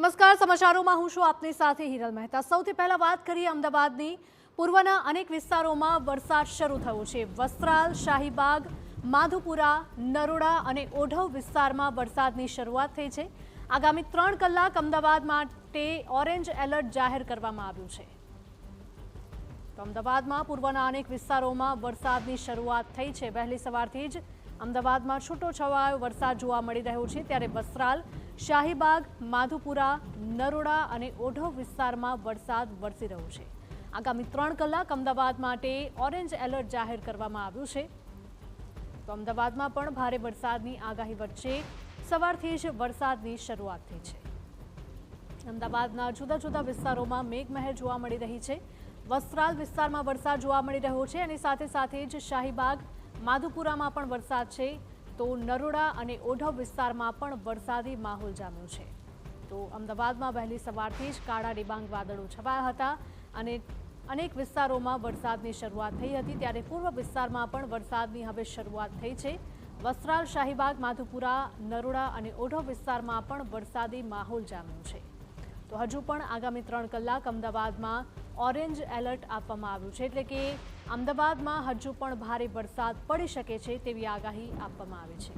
નમસ્કાર, સમાચારોમાં હું છું આપની સાથે હિરલ મહેતા। સૌથી પહેલા વાત કરીએ અમદાવાદની। પૂર્વના અનેક વિસ્તારોમાં વરસાદ શરૂ થયો છે। વસ્ત્રાલ, શાહીબાગ, માધુપુરા, નરોડા અને ઓઢવ વિસ્તારમાં વરસાદની શરૂઆત થઈ છે। આગામી 3 કલાક અમદાવાદ માટે ઓરેન્જ એલર્ટ જાહેર કરવામાં આવ્યું છે। તો અમદાવાદમાં પૂર્વના અનેક વિસ્તારોમાં વરસાદની શરૂઆત થઈ છે। વહેલી સવારથી જ અમદાવાદમાં છૂટોછવાયો વરસાદ જોવા મળી રહ્યો છે, ત્યારે વસ્ત્રાલ, શાહીબાગ, માધુપુરા, નરોડા અને ઓઢવ વિસ્તારમાં વરસાદ વરસી રહ્યો છે। આગામી 3 કલાક અમદાવાદ માટે ઓરેન્જ એલર્ટ જાહેર કરવામાં આવ્યું છે। તો અમદાવાદમાં પણ ભારે વરસાદની આગાહી વચ્ચે સવારથી જ વરસાદની શરૂઆત થઈ છે। અમદાવાદના જુદા જુદા વિસ્તારોમાં મેઘમહેર જોવા મળી રહી છે। વસ્ત્રાલ વિસ્તારમાં વરસાદ જોવા મળી રહ્યો છે અને સાથે સાથે જ શાહીબાગ, માધુપુરામાં પણ વરસાદ છે। તો નરોડા અને ઓઢવ વિસ્તારમાં પણ વરસાદી માહોલ જામ્યો છે। તો અમદાવાદમાં વહેલી સવારથી જ કાળા ડિબાંગ વાદળો છવાયા હતા અને અનેક વિસ્તારોમાં વરસાદની શરૂઆત થઈ હતી, ત્યારે પૂર્વ વિસ્તારમાં પણ વરસાદની હવે શરૂઆત થઈ છે। વસ્ત્રાલ, શાહીબાગ, માધુપુરા, નરોડા અને ઓઢવ વિસ્તારમાં પણ વરસાદી માહોલ જામ્યો છે। તો હજુ પણ આગામી 3 કલાક અમદાવાદમાં ઓરેન્જ એલર્ટ આપવામાં આવ્યું છે, એટલે કે અમદાવાદમાં હજુ પણ ભારે વરસાદ પડી શકે છે તેવી આગાહી આપવામાં આવી છે।